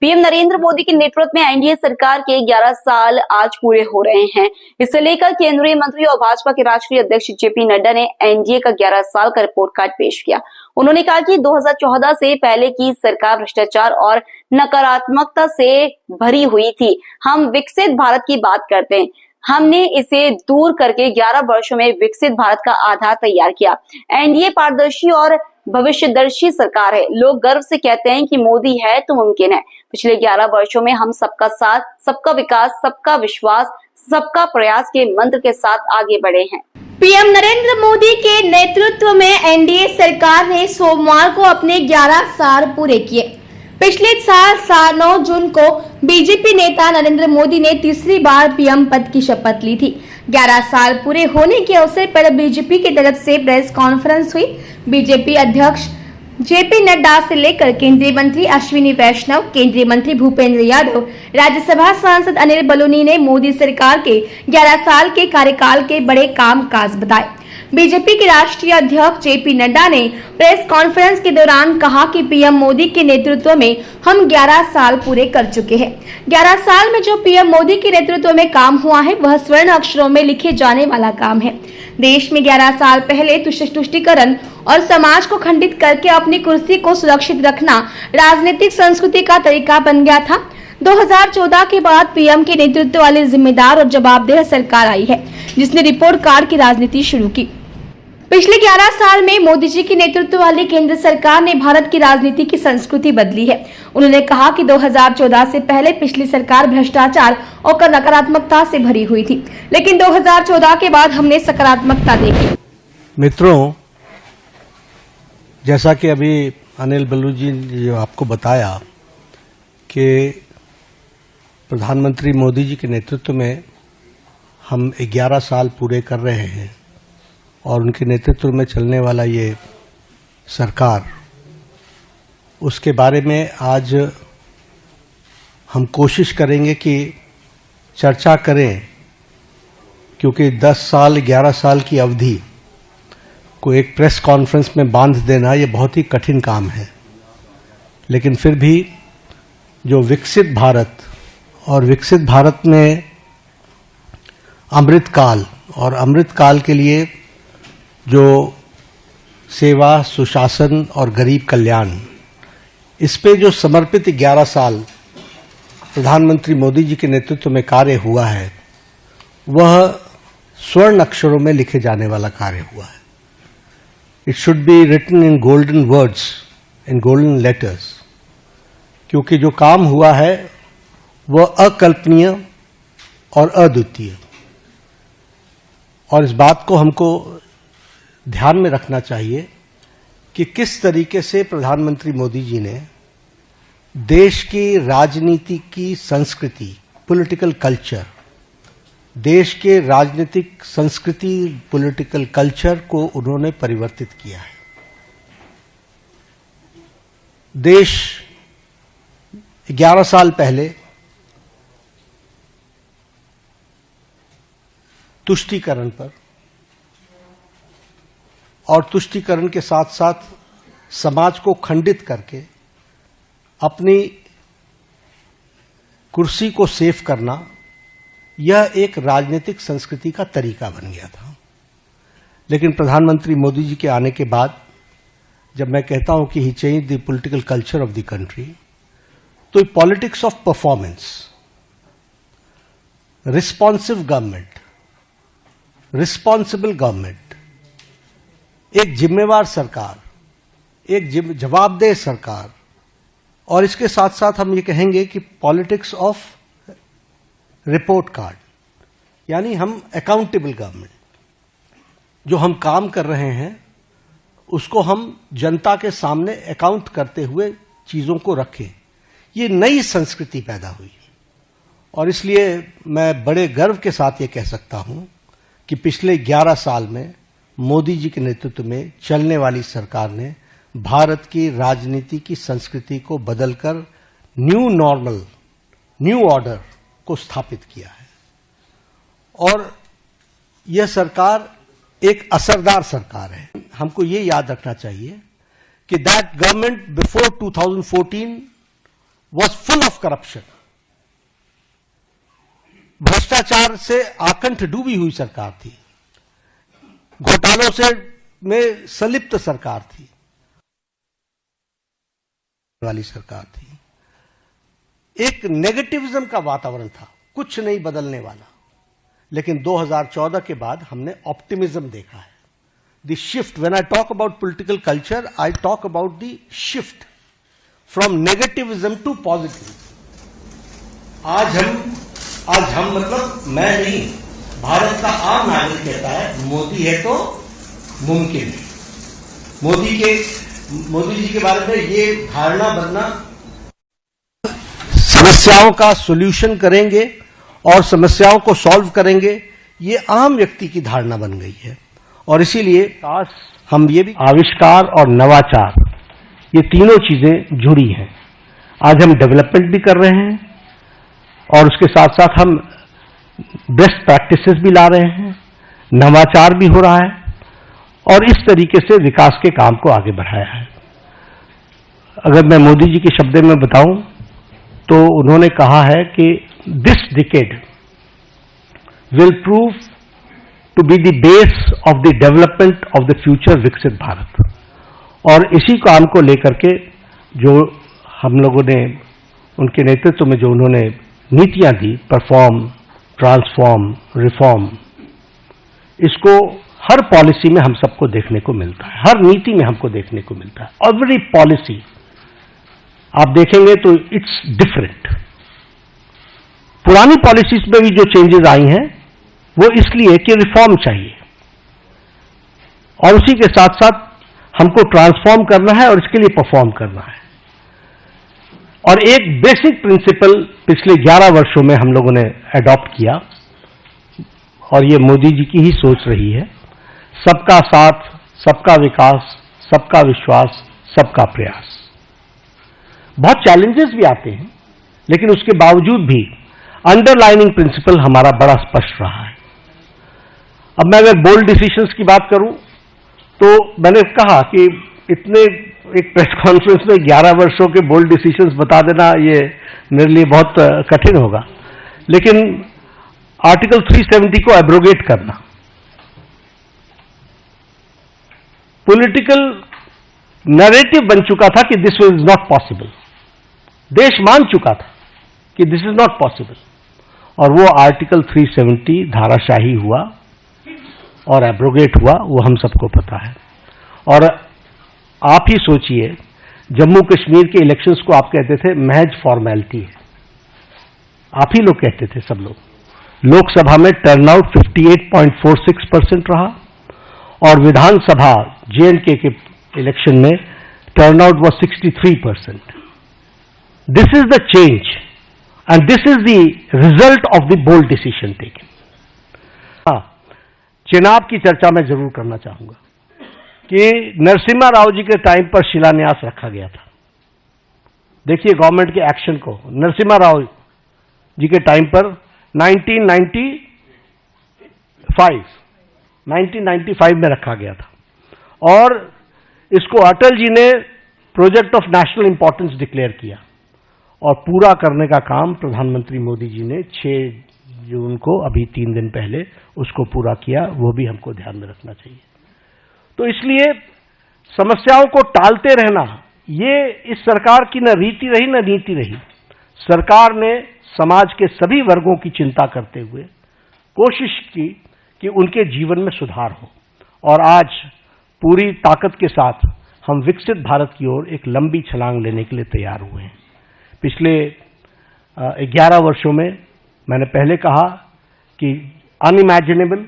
PM Narendra Modi के नेतृत्व में एनडीए सरकार के 11 साल आज पूरे हो रहे हैं। इसे लेकर केंद्रीय मंत्री और भाजपा के राष्ट्रीय अध्यक्ष जेपी नड्डा ने एनडीए का 11 साल का रिपोर्ट कार्ड पेश किया। उन्होंने कहा कि 2014 से पहले की सरकार भ्रष्टाचार और नकारात्मकता से भरी हुई थी। हम विकसित भारत की बात करते हैं, हमने इसे दूर करके 11 वर्षों में विकसित भारत का आधार तैयार किया। एनडीए पारदर्शी और भविष्यदर्शी सरकार है। लोग गर्व से कहते हैं कि मोदी है तो मुमकिन है। पिछले 11 वर्षों में हम सबका साथ, सबका विकास, सबका विश्वास, सबका प्रयास के मंत्र के साथ आगे बढ़े हैं। पीएम नरेंद्र मोदी के नेतृत्व में एनडीए सरकार ने सोमवार को अपने 11 साल पूरे किए। पिछले साल 9 जून को बीजेपी नेता नरेंद्र मोदी ने तीसरी बार पीएम पद की शपथ ली थी। 11 साल पूरे होने के अवसर पर बीजेपी की तरफ से प्रेस कॉन्फ्रेंस हुई। बीजेपी अध्यक्ष जेपी नड्डा से लेकर केंद्रीय मंत्री अश्विनी वैष्णव, केंद्रीय मंत्री भूपेंद्र यादव, राज्यसभा सांसद अनिल बलूनी ने मोदी सरकार के 11 साल के कार्यकाल के बड़े काम-काज बताए। बीजेपी के राष्ट्रीय अध्यक्ष जेपी नड्डा ने प्रेस कॉन्फ्रेंस के दौरान कहा कि पीएम मोदी के नेतृत्व में हम 11 साल पूरे कर चुके हैं। 11 साल में जो पीएम मोदी के नेतृत्व में काम हुआ है वह स्वर्ण अक्षरों में लिखे जाने वाला काम है। देश में 11 साल पहले तुष्टीकरण और समाज को खंडित करके अपनी कुर्सी को सुरक्षित रखना राजनीतिक संस्कृति का तरीका बन गया था। 2014 के बाद पीएम के नेतृत्व वाली जिम्मेदार और जवाबदेह सरकार आई है, जिसने रिपोर्ट कार्ड की राजनीति शुरू की। पिछले 11 साल में मोदी जी के नेतृत्व वाली केंद्र सरकार ने भारत की राजनीति की संस्कृति बदली है। उन्होंने कहा कि 2014 से पहले पिछली सरकार भ्रष्टाचार और नकारात्मकता से भरी हुई थी, लेकिन 2014 के बाद हमने सकारात्मकता देखी। मित्रों, जैसा कि अभी अनिल बलूनी जी ने जो आपको बताया कि प्रधानमंत्री मोदी जी के नेतृत्व में हम 11 साल पूरे कर रहे हैं और उनके नेतृत्व में चलने वाला ये सरकार, उसके बारे में आज हम कोशिश करेंगे कि चर्चा करें, क्योंकि 10 साल 11 साल की अवधि को एक प्रेस कॉन्फ्रेंस में बांध देना ये बहुत ही कठिन काम है। लेकिन फिर भी जो विकसित भारत और विकसित भारत में अमृतकाल और अमृतकाल के लिए जो सेवा, सुशासन और गरीब कल्याण, इस पे जो समर्पित 11 साल प्रधानमंत्री मोदी जी के नेतृत्व में कार्य हुआ है, वह स्वर्ण अक्षरों में लिखे जाने वाला कार्य हुआ है। It should be written in golden words, in golden letters, क्योंकि जो काम हुआ है वह अकल्पनीय और अद्वितीय। और इस बात को हमको ध्यान में रखना चाहिए कि किस तरीके से प्रधानमंत्री मोदी जी ने देश की राजनीति की संस्कृति, पॉलिटिकल कल्चर, देश के राजनीतिक संस्कृति, पॉलिटिकल कल्चर को उन्होंने परिवर्तित किया है। देश 11 साल पहले तुष्टीकरण पर और तुष्टीकरण के साथ साथ समाज को खंडित करके अपनी कुर्सी को सेफ करना, यह एक राजनीतिक संस्कृति का तरीका बन गया था। लेकिन प्रधानमंत्री मोदी जी के आने के बाद जब मैं कहता हूं कि he change the political culture of the country, तो politics of performance, responsive government, responsible government, एक जिम्मेवार सरकार, एक जवाबदेह सरकार, और इसके साथ साथ हम ये कहेंगे कि पॉलिटिक्स ऑफ रिपोर्ट कार्ड, यानी हम अकाउंटेबल गवर्नमेंट, जो हम काम कर रहे हैं उसको हम जनता के सामने अकाउंट करते हुए चीजों को रखें। ये नई संस्कृति पैदा हुई और इसलिए मैं बड़े गर्व के साथ ये कह सकता हूं कि पिछले 11 साल में मोदी जी के नेतृत्व में चलने वाली सरकार ने भारत की राजनीति की संस्कृति को बदलकर न्यू नॉर्मल, न्यू ऑर्डर को स्थापित किया है। और यह सरकार एक असरदार सरकार है। हमको ये याद रखना चाहिए कि that government before 2014 was full of corruption. भ्रष्टाचार से आकंठ डूबी हुई सरकार थी, घोटालों से में संलिप्त सरकार थी, वाली सरकार थी। एक नेगेटिविज्म का वातावरण था, कुछ नहीं बदलने वाला। लेकिन 2014 के बाद हमने ऑप्टिमिज्म देखा है। The shift, when I talk about political culture, I talk about the shift from negativism to positive. आज हम मतलब मैं नहीं, भारत का आम नागरिक कहता है मोदी है तो मुमकिन है। मोदी जी के बारे में ये धारणा बनना, समस्याओं का सॉल्यूशन करेंगे और समस्याओं को सॉल्व करेंगे, ये आम व्यक्ति की धारणा बन गई है। और इसीलिए हम ये भी आविष्कार और नवाचार, ये तीनों चीजें जुड़ी हैं। आज हम डेवलपमेंट भी कर रहे हैं और उसके साथ साथ हम बेस्ट प्रैक्टिसेस भी ला रहे हैं, नवाचार भी हो रहा है और इस तरीके से विकास के काम को आगे बढ़ाया है। अगर मैं मोदी जी के शब्दों में बताऊं तो उन्होंने कहा है कि this decade will prove to be the base of the development of the future विकसित भारत। और इसी काम को लेकर के जो हम लोगों ने उनके नेतृत्व में जो उन्होंने नीतियां दी, परफॉर्म, ट्रांसफॉर्म, रिफॉर्म, इसको हर पॉलिसी में हम सबको देखने को मिलता है, हर नीति में हमको देखने को मिलता है। एवरी पॉलिसी आप देखेंगे तो इट्स डिफरेंट। पुरानी पॉलिसीज में भी जो चेंजेस आई हैं वो इसलिए कि रिफॉर्म चाहिए और उसी के साथ साथ हमको ट्रांसफॉर्म करना है और इसके लिए परफॉर्म करना है। और एक बेसिक प्रिंसिपल पिछले 11 वर्षों में हम लोगों ने अडॉप्ट किया और ये मोदी जी की ही सोच रही है, सबका साथ, सबका विकास, सबका विश्वास, सबका प्रयास। बहुत चैलेंजेस भी आते हैं लेकिन उसके बावजूद भी अंडरलाइनिंग प्रिंसिपल हमारा बड़ा स्पष्ट रहा है। अब मैं अगर बोल्ड डिसीजंस की बात करूं तो मैंने कहा कि इतने एक प्रेस कॉन्फ्रेंस में 11 वर्षों के बोल्ड डिसीजंस बता देना ये मेरे लिए बहुत कठिन होगा, लेकिन आर्टिकल 370 को एब्रोगेट करना, पॉलिटिकल नैरेटिव बन चुका था कि दिस इज नॉट पॉसिबल, देश मान चुका था कि दिस इज नॉट पॉसिबल, और वो आर्टिकल 370 धाराशाही हुआ और एब्रोगेट हुआ, वो हम सबको पता है। और आप ही सोचिए, जम्मू कश्मीर के इलेक्शंस को आप कहते थे महज फॉर्मेलिटी है, आप ही लोग कहते थे, सब लोग। लोकसभा में टर्नआउट 58.46% रहा और विधानसभा J&K के इलेक्शन में turnout was 63%। This is the change and this is the result of the bold decision taken. Chenab की चर्चा मैं जरूर करना चाहूंगा कि नरसिम्हा राव जी के टाइम पर शिलान्यास रखा गया था। देखिए गवर्नमेंट के एक्शन को, नरसिम्हा राव जी के टाइम पर 1995 में रखा गया था और इसको अटल जी ने project of national importance declare किया और पूरा करने का काम प्रधानमंत्री मोदी जी ने 6 जून को, अभी 3 दिन पहले, उसको पूरा किया। वो भी हमको ध्यान में रखना चाहिए। तो इसलिए समस्याओं को टालते रहना ये इस सरकार की न रीति रही न नीति रही। सरकार ने समाज के सभी वर्गों की चिंता करते हुए कोशिश की कि उनके जीवन में सुधार हो और आज पूरी ताकत के साथ हम विकसित भारत की ओर एक लंबी छलांग लेने के लिए तैयार हुए हैं। पिछले 11 वर्षों में मैंने पहले कहा कि अनइमेजिनेबल